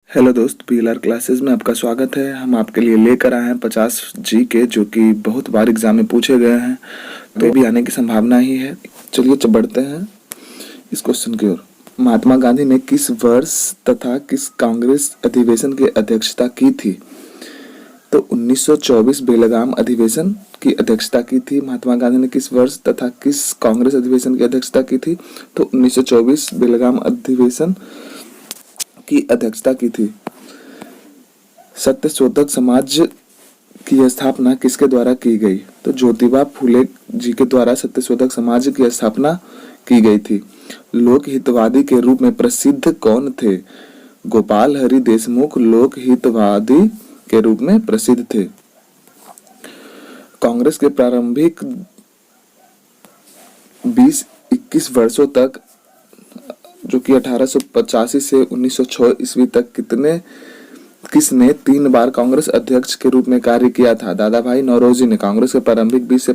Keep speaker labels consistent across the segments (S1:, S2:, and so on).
S1: Hello दोस्त, BLR classes में आपका स्वागत है। हम आपके लिए लेकर आए हैं 50 जीके जो कि बहुत बार एग्जाम में पूछे गए हैं, तो भी आने की संभावना ही है। चलिए बढ़ते हैं इस क्वेश्चन की ओर। महात्मा गांधी ने किस वर्ष तथा किस कांग्रेस अधिवेशन की अध्यक्षता की थी? तो 1924 बेलगाम अधिवेशन की अध्यक्षता की थी। महात्मा गांधी ने किस वर्ष तथा किस कांग्रेस अधिवेशन की अध्यक्षता की थी? तो 1924 बेलगाम अधिवेशन की अध्यक्षता की थी। सत्यशोधक समाज की स्थापना किसके द्वारा की गई? तो ज्योतिबा फूले जी के द्वारा सत्यशोधक समाज की स्थापना की गई थी। लोक हितवादी के रूप में प्रसिद्ध कौन थे? गोपाल हरि देशमुख लोक हितवादी के रूप में प्रसिद्ध थे। कांग्रेस के प्रारंभिक 20-21 वर्षों तक, जो कि 1885 से 1906 ईस्वी तक किसने 3 बार कांग्रेस अध्यक्ष के रूप में कार्य किया था? दादा भाई नौरोजी ने। कांग्रेस के प्रारंभिक 20 से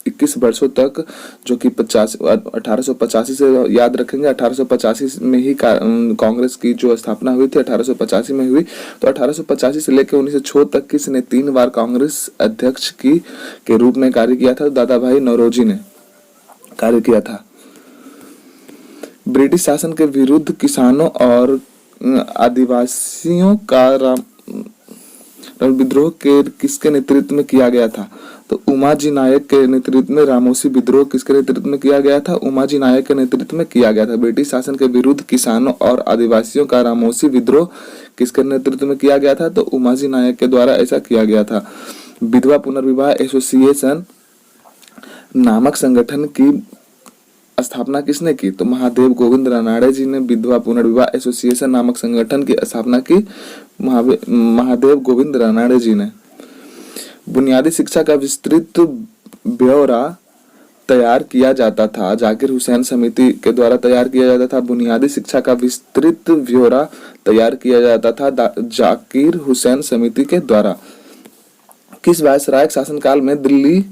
S1: 21 वर्षों तक, जो कि 1885 से, याद रखेंगे 1885 में ही कांग्रेस की जो स्थापना हुई थी 1885 में हुई। तो 1885 से लेकर 1906 तक किसने 3 बार कांग्रेस अध्यक्ष के रूप में कार्य किया था? दादा भाई नौरोजी ने कार्य किया था। ब्रिटिश शासन के विरुद्ध किसानों और आदिवासियों का विद्रोह के किसके नेतृत्व में किया गया था? तो उमाजी नायक के नेतृत्व में। रामोसी विद्रोह किसके नेतृत्व में किया गया था? उमाजी नायक के नेतृत्व में किया गया था। ब्रिटिश शासन के विरुद्ध किसानों और आदिवासियों का रामोसी विद्रोह किसके नेतृत्व में किया गया था? तो उमाजी नायक के द्वारा ऐसा किया गया था। विधवा पुनर्विवाह एसोसिएशन नामक संगठन की स्थापना किसने की? तो महादेव गोविंद रानाडे जी ने विधवा पुनर्विवाह एसोसिएशन नामक संगठन की स्थापना की। महादेव गोविंद रानाडे जी ने। बुनियादी शिक्षा का विस्तृत ब्यौरा तैयार किया जाता था। जाकिर हुसैन समिति के द्वारा तैयार किया जाता था। बुनियादी शिक्षा का विस्तृत ब्यौरा तैयार किया जाता था जाकिर हुसैन समिति के द्वारा। किस वायसराय शासनकाल में दिल्ली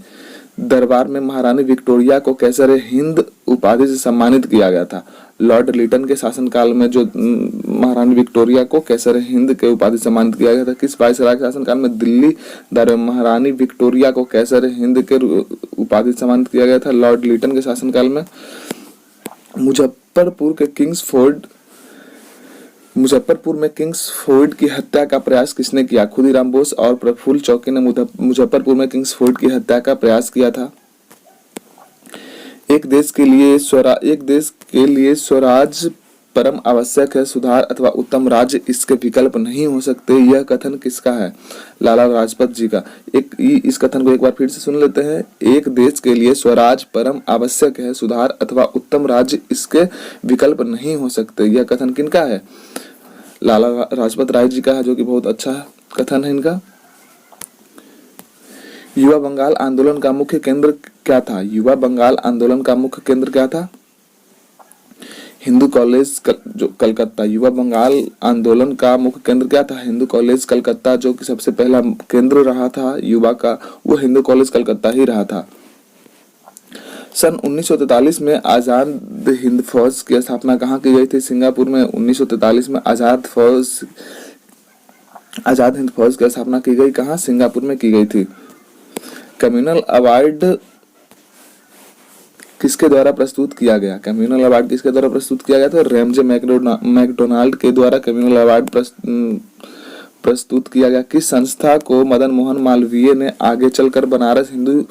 S1: दरबार में महारानी विक्टोरिया को कैसर हिंद उपाधि से सम्मानित किया गया था? लॉर्ड लिटन के शासनकाल में जो महारानी विक्टोरिया को कैसर हिंद के उपाधि से सम्मानित किया गया था। किस वायसराय के शासनकाल में दिल्ली दरबार में महारानी विक्टोरिया को कैसर हिंद के उपाधि से सम्मानित किया गया था? लॉर्ड लिटन के शासनकाल में। मुजफ्फरपुर में किंग्सफोर्ड की हत्या का प्रयास किसने किया? खुदीराम बोस और प्रफुल्ल चौकी ने मुजफ्फरपुर में किंग्सफोर्ड की हत्या का प्रयास किया था। एक देश के लिए स्वराज परम आवश्यक है, सुधार अथवा उत्तम राज्य इसके विकल्प नहीं हो सकते। यह कथन किसका है? लाला लाजपत जी का। इस कथन को एक बार फिर से सुन लेते हैं। एक देश के लिए स्वराज परम आवश्यक है, सुधार अथवा उत्तम राज्य इसके विकल्प नहीं हो सकते। यह कथन किनका है? लाला लाजपत राय जी का है, जो कि बहुत अच्छा कथन है इनका। युवा बंगाल आंदोलन का मुख्य केंद्र क्या था? युवा बंगाल आंदोलन का मुख्य केंद्र क्या था? हिंदू कॉलेज कलकत्ता। युवा बंगाल आंदोलन का मुख्य केंद्र क्या था? हिंदू कॉलेज कलकत्ता, जो कि सबसे पहला केंद्र रहा था युवा का, वो हिंदू कॉलेज कलकत्ता ही रहा था। सन 1943 में आजाद हिंद फौज की स्थापना कहाँ की गई थी? सिंगापुर में 1943 में आजाद हिंद फौज की स्थापना की गई। कहाँ? सिंगापुर में की गई थी। कम्युनल अवार्ड किसके द्वारा प्रस्तुत किया गया? कम्युनल अवार्ड किसके द्वारा प्रस्तुत किया गया था? रैमजे मैकडोनाल्ड के द्वारा कम्युनल अवार्ड प्रस्तुत किया गया। किस संस्था को मदन मोहन मालवीय ने आगे चलकर बनारस हिंदू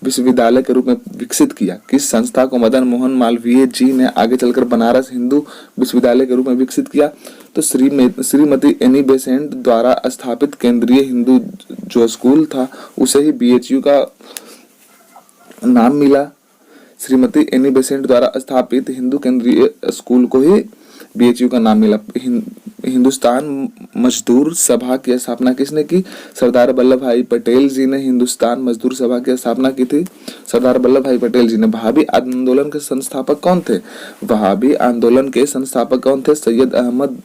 S1: विश्वविद्यालय के रूप में विकसित किया? किस संस्था को मदन मोहन मालवीय जी ने आगे चलकर बनारस हिंदू विश्वविद्यालय के रूप में विकसित किया? तो श्रीमती एनी बेसेंट द्वारा स्थापित केंद्रीय हिंदू जो स्कूल था उसे ही बीएचयू का नाम मिला। श्रीमती एनी बेसेंट द्वारा स्थापित हिंदू केंद्रीय स्कूल को ही बीएचयू का नाम मिला। हिंदुस्तान मजदूर सभा की स्थापना किसने की? सरदार वल्लभ भाई पटेल जी ने हिंदुस्तान मजदूर सभा की स्थापना की थी। सरदार वल्लभ भाई पटेल जी ने। वहाबी आंदोलन के संस्थापक कौन थे? वहाबी आंदोलन के संस्थापक कौन थे? सैयद अहमद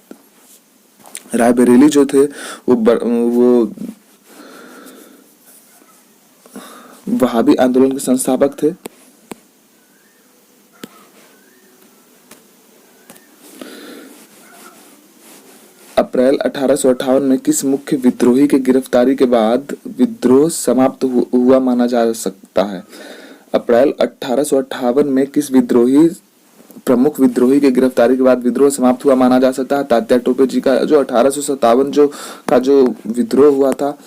S1: रायबरेली जो थे वो वहाबी आंदोलन के संस्थापक थे। अप्रैल 1858 में किस मुख्य विद्रोही के गिरफ्तारी के बाद विद्रोह समाप्त हुआ माना जा सकता है? अप्रैल 1858 में किस प्रमुख विद्रोही के गिरफ्तारी के बाद विद्रोह समाप्त हुआ माना जा सकता है? तात्या टोपे जी का जो 1857 जो विद्रोह हुआ था,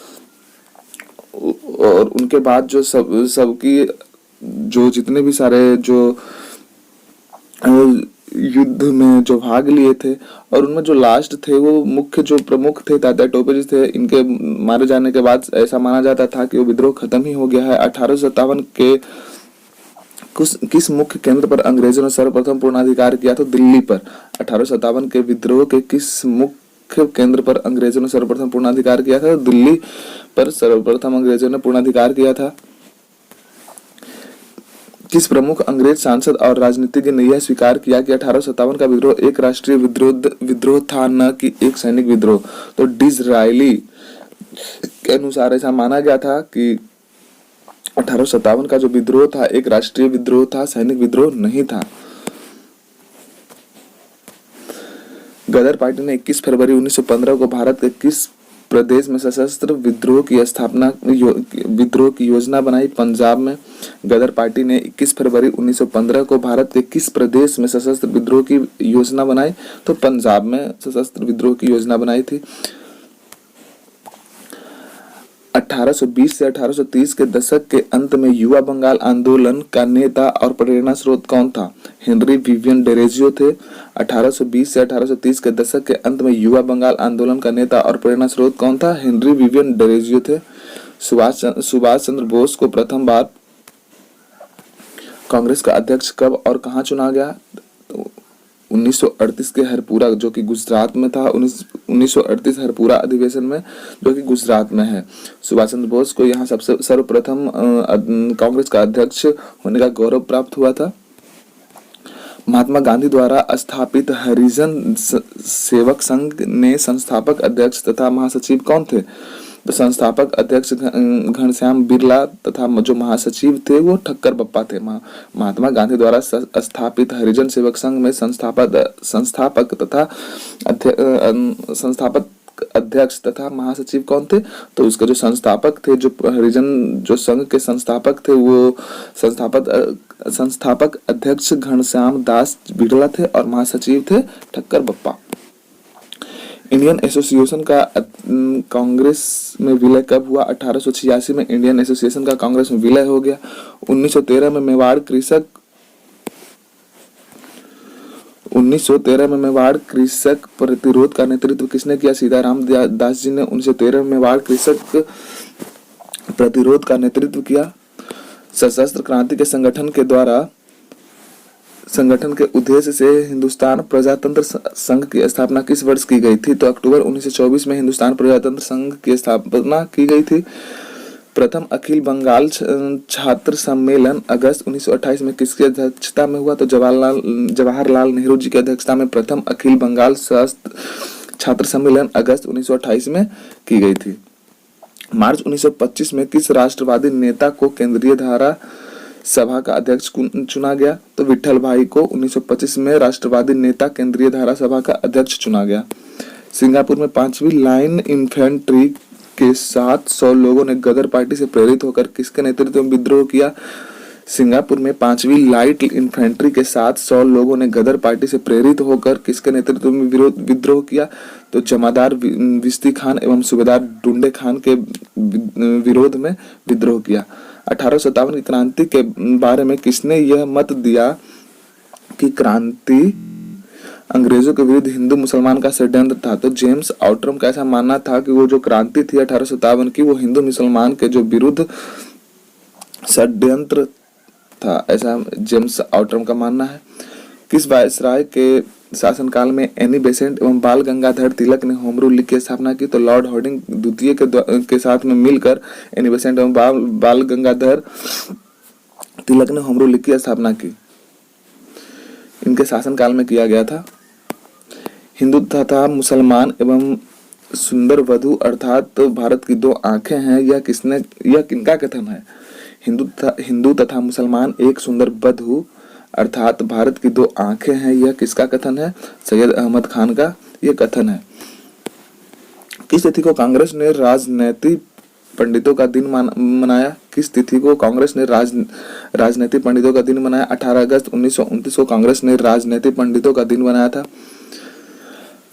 S1: और उनके बाद जो सबकी जो जितने भी सारे जो युद्ध में जो भाग लिए थे, और उनमें जो लास्ट थे वो मुख्य जो प्रमुख थे तात्या टोपे जी थे। इनके मारे जाने के बाद ऐसा माना जाता था कि वो विद्रोह खत्म ही हो गया है। 1857 के किस मुख्य केंद्र पर अंग्रेजों ने सर्वप्रथम पूर्णाधिकार किया? तो दिल्ली पर। 1857 के विद्रोह के किस मुख्य केंद्र पर अंग्रेजों ने सर्वप्रथम पूर्णाधिकार किया था? दिल्ली पर सर्वप्रथम अंग्रेजों ने पूर्णाधिकार किया था। किस प्रमुख अंग्रेज सांसद और राजनीतिज्ञ ने यह स्वीकार किया कि 1857 का विद्रोह एक राष्ट्रीय विद्रोह था, न कि एक सैनिक विद्रोह? तो डिसरायली के अनुसार ऐसा माना गया था कि 1857 का जो विद्रोह था एक राष्ट्रीय विद्रोह था, सैनिक विद्रोह नहीं था। गदर पार्टी ने 21 फरवरी 1915 को भारत के किस प्रदेश में सशस्त्र विद्रोह की योजना बनाई? पंजाब में। गदर पार्टी ने 21 फरवरी 1915 को भारत के किस प्रदेश में सशस्त्र विद्रोह की योजना बनाई? तो पंजाब में सशस्त्र विद्रोह की योजना बनाई थी। 1820 से 1830 के दशक के अंत में युवा बंगाल आंदोलन का नेता और प्रेरणा स्रोत कौन था? हेनरी विवियन डेरोजियो थे। 1820 से 1830 के दशक के अंत में युवा बंगाल आंदोलन का नेता और प्रेरणा स्रोत कौन था? हेनरी विवियन डेरोजियो थे। सुभाष चंद्र बोस को प्रथम बार कांग्रेस का अध्यक्ष कब और कहां चुना गया? 1938 के हरपुरा, जो कि गुजरात में था। 1938 हरपुरा अधिवेशन में, जो कि गुजरात में है। सुभाष चंद्र बोस को यहाँ सबसे सर्वप्रथम कांग्रेस का अध्यक्ष होने का गौरव प्राप्त हुआ था। महात्मा गांधी द्वारा स्थापित हरिजन सेवक संघ ने संस्थापक अध्यक्ष तथा महासचिव कौन थे? तो संस्थापक अध्यक्ष घनश्याम बिरला तथा जो महासचिव थे वो ठक्कर बप्पा थे। महात्मा गांधी द्वारा स्थापित हरिजन सेवक संघ में संस्थापक अध्यक्ष तथा महासचिव कौन थे? तो उसके जो संस्थापक थे, जो हरिजन जो संघ के संस्थापक थे, वो संस्थापक अध्यक्ष घनश्याम दास बिरला थे और महासचिव थे ठक्कर बप्पा। इंडियन एसोसिएशन का कांग्रेस में विलय कब हुआ? 1886 में इंडियन एसोसिएशन का कांग्रेस में विलय हो गया। 1913 में मेवाड़ कृषक प्रतिरोध का नेतृत्व किसने किया? सीताराम दास जी ने 1913 में मेवाड़ कृषक प्रतिरोध का नेतृत्व किया। सशस्त्र क्रांति के संगठन के उद्देश्य से हिंदुस्तान प्रजातंत्र संघ की स्थापना किस वर्ष की गई थी? तो अक्टूबर 1924 में हिंदुस्तान प्रजातंत्र संघ की स्थापना की गई थी। प्रथम अखिल बंगाल छात्र सम्मेलन अगस्त 1928 में किसकी अध्यक्षता में हुआ? तो जवाहरलाल नेहरू जी की अध्यक्षता में प्रथम अखिल बंगाल छात्र सम्मेलन अगस्त 1928 में की गई थी। मार्च 1925 में किस राष्ट्रवादी नेता को केंद्रीय धारा सभा का अध्यक्ष चुना गया? तो विठल भाई को 1925 में राष्ट्रवादी नेता केंद्रीय धारा सभा का अध्यक्ष चुना गया। सिंगापुर में 5वीं लाइन इन्फेंट्री के साथ 100 लोगों ने गदर पार्टी से प्रेरित होकर किसके नेतृत्व में विद्रोह किया? सिंगापुर में 5वीं लाइट इन्फेंट्री के साथ 100 लोगों ने गदर पार्टी से प्रेरित होकर किसके नेतृत्व में विद्रोह किया? तो जमादार विस्ती खान एवं सूबेदार डुंडे खान के विरोध में विद्रोह किया। 1857 की क्रांति के बारे में किसने यह मत दिया कि क्रांति अंग्रेजों के विरुद्ध हिंदू मुसलमान का षड्यंत्र था? तो जेम्स आउट्रम का ऐसा मानना था कि वो जो क्रांति थी 1857 की, वो हिंदू मुसलमान के जो विरुद्ध षड्यंत्र था, ऐसा जेम्स आउट्रम का मानना है। किस वायसराय के शासनकाल में एनी बेसेंट एवं बाल गंगाधर तिलक ने होम रूल लीग की स्थापना की? तो लॉर्ड हार्डिंग द्वितीय के साथ में मिलकर एनी बेसेंट एवं बाल गंगाधर तिलक ने होम रूल लीग की स्थापना की। इनके शासनकाल में किया गया था। हिंदू तथा मुसलमान एवं सुंदर वधु अर्थात भारत की दो आंखें हैं, यह किनका कथन है? हिंदू तथा मुसलमान एक सुंदर वधु अर्थात भारत की दो आंखें हैं, यह किसका कथन है? सैयद अहमद खान का यह कथन है। किस तिथि को कांग्रेस ने राजनीतिक पंडितों का दिन मनाया? किस तिथि को कांग्रेस ने राजनीतिक पंडितों का दिन मनाया? 18 अगस्त 1929 को कांग्रेस ने राजनीतिक पंडितों का दिन मनाया था।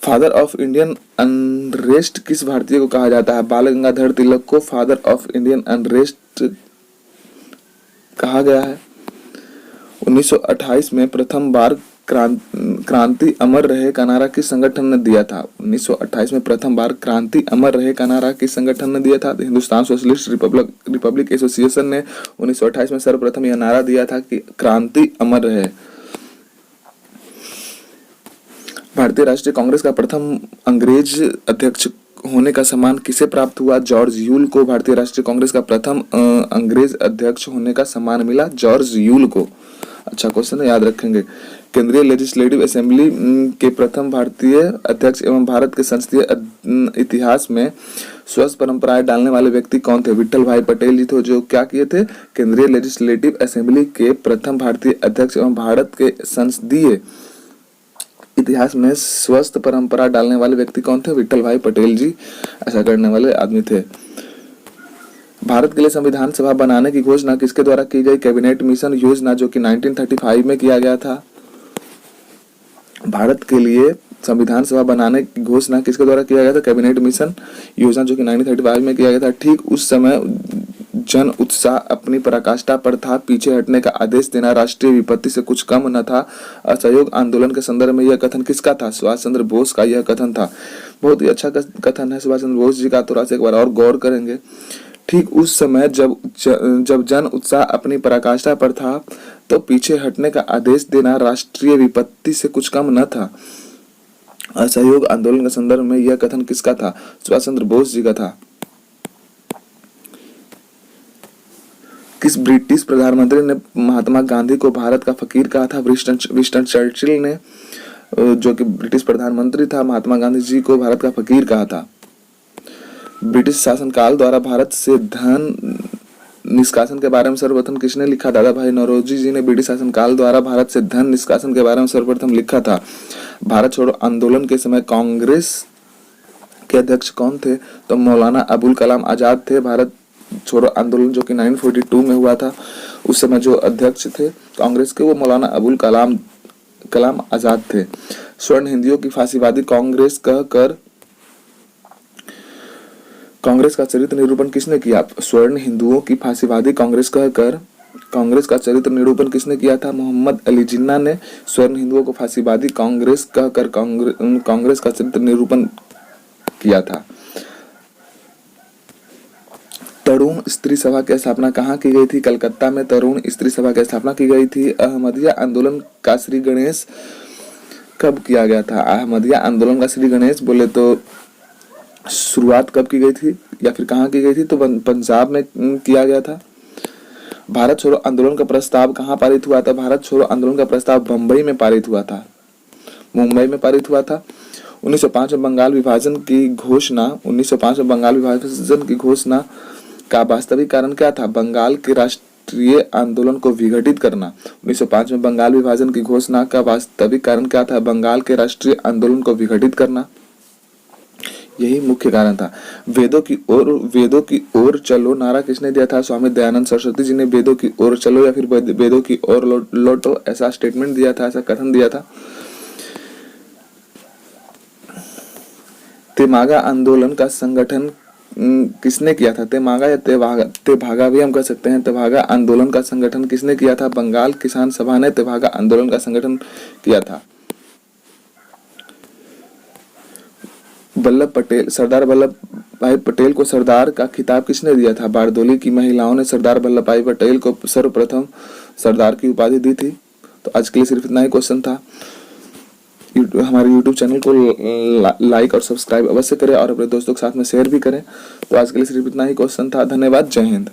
S1: फादर ऑफ इंडियन अनरेस्ट किस भारतीय को कहा जाता है? बाल गंगाधर तिलक को फादर ऑफ इंडियन अनरेस्ट कहा गया है। 1928 में प्रथम बार क्रांति अमर रहे का नारा किस संगठन ने दिया था? 1928 में प्रथम बार क्रांति अमर रहे का नारा किस संगठन ने दिया था? हिंदुस्तान सोशलिस्ट रिपब्लिक एसोसिएशन ने 1928 में सर्वप्रथम यह नारा दिया था कि क्रांति अमर रहे। भारतीय राष्ट्रीय कांग्रेस का प्रथम अंग्रेज अध्यक्ष होने का सम्मान किसे प्राप्त हुआ? जॉर्ज यूल को भारतीय राष्ट्रीय कांग्रेस का प्रथम अंग्रेज अध्यक्ष होने का सम्मान मिला, जॉर्ज यूल को। अच्छा क्वेश्चन है, याद रखेंगे। केंद्रीय लेजिस्लेटिव असेंबली के प्रथम भारतीय अध्यक्ष एवं भारत के संसदीय इतिहास में स्वस्थ परंपराएं डालने वाले व्यक्ति कौन थे? विट्ठल भाई पटेल जी थे, जो क्या किए थे? केंद्रीय लेजिस्लेटिव असेंबली के प्रथम भारतीय अध्यक्ष एवं भारत के संसदीय इतिहास में स्वस्थ परंपरा डालने वाले व्यक्ति कौन थे? विट्ठल भाई पटेल जी ऐसा करने वाले आदमी थे। भारत के लिए संविधान सभा बनाने की घोषणा किसके द्वारा की गई? कैबिनेट मिशन योजना, जो कि 1935 में किया गया था। भारत के लिए संविधान सभा बनाने की घोषणा किसके द्वारा किया गया था? कैबिनेट मिशन योजना, जो कि 1935 में किया गया था। ठीक उस समय जन उत्साह अपनी पराकाष्ठा पर था। पीछे हटने का आदेश देना राष्ट्रीय विपत्ति से कुछ कम न था। असहयोग आंदोलन के संदर्भ में यह कथन किसका था? सुभाष चंद्र बोस का यह कथन था। बहुत ही अच्छा कथन है सुभाष चंद्र बोस जी का, तो एक बार और गौर करेंगे। ठीक उस समय जब जन उत्साह अपनी पराकाष्ठा पर था, तो पीछे हटने का आदेश देना राष्ट्रीय विपत्ति से कुछ कम न था। असहयोग आंदोलन के संदर्भ में यह कथन किसका था? सुभाष चंद्र बोस जी का था। किस ब्रिटिश प्रधानमंत्री ने महात्मा गांधी को भारत का फकीर कहा था? विंस्टन चर्चिल ने, जो कि ब्रिटिश प्रधानमंत्री था, महात्मा गांधी जी को भारत का फकीर कहा था। ब्रिटिश शासनकाल द्वारा भारत से धन निष्कासन के बारे में सर्वप्रथम किसने लिखा? दादा भाई नौरोजी जी ने ब्रिटिश शासनकाल द्वारा भारत से धन निष्कासन के बारे में सर्वप्रथम लिखा था। भारत छोड़ो आंदोलन के समय कांग्रेस के अध्यक्ष कौन थे? तो मौलाना अबुल कलाम आजाद थे। भारत छोड़ो आंदोलन जो कि 1942 में हुआ था, उस समय जो अध्यक्ष थे कांग्रेस के, वो मौलाना अबुल कलाम आजाद थे। स्वर्ण हिंदियों की फांसीवादी कांग्रेस कहकर कांग्रेस का चरित्र निरूपण किसने किया? स्वर्ण हिंदुओं की फांसीवादी कांग्रेस कहकर कांग्रेस का चरित्र निरूपण किसने किया था? मोहम्मद अली जिन्ना ने स्वर्ण हिंदुओं को फांसीवादी कांग्रेस कहकर कांग्रेस का चरित्र निरूपण किया था। तरुण स्त्री सभा की स्थापना कहाँ की गई थी? कलकत्ता में तरुण स्त्री सभा की स्थापना की गई थी। अहमदिया आंदोलन का श्री गणेश कब किया गया था? अहमदिया आंदोलन का श्री गणेश बोले तो शुरुआत कब की गई थी या फिर कहाँ की गई थी? तो पंजाब में किया गया था। भारत छोड़ो आंदोलन का प्रस्ताव कहाँ पारित हुआ था? भारत छोड़ो आंदोलन का प्रस्ताव बम्बई में पारित हुआ था, मुंबई में पारित हुआ था। 1905 में बंगाल विभाजन की घोषणा का वास्तविक कारण क्या था? बंगाल के राष्ट्रीय आंदोलन को विघटित करना। 1905 में बंगाल विभाजन की घोषणा का वास्तविक कारण क्या था? बंगाल के राष्ट्रीय आंदोलन को विघटित करना, यही मुख्य कारण था। वेदों की ओर चलो नारा किसने दिया था? स्वामी दयानंद सरस्वती जी ने वेदों की ओर चलो या फिर वेदों की ओर लौटो ऐसा स्टेटमेंट दिया था, ऐसा कथन दिया था। तेमागा आंदोलन का संगठन किसने किया था? तेमागा या तेभागा भी हम कह सकते हैं। तेभागा आंदोलन का संगठन किसने किया था? बंगाल किसान सभा ने तेभागा आंदोलन का संगठन किया था। सरदार वल्लभ भाई पटेल को सरदार का खिताब किसने दिया था? बारदोली की महिलाओं ने सरदार वल्लभ भाई पटेल को सर्वप्रथम सरदार की उपाधि दी थी। तो आज के लिए सिर्फ इतना ही क्वेश्चन था। हमारे YouTube चैनल को लाइक और सब्सक्राइब अवश्य करें और अपने दोस्तों के साथ में शेयर भी करें। तो आज के लिए सिर्फ इतना ही क्वेश्चन था। धन्यवाद। जय हिंद।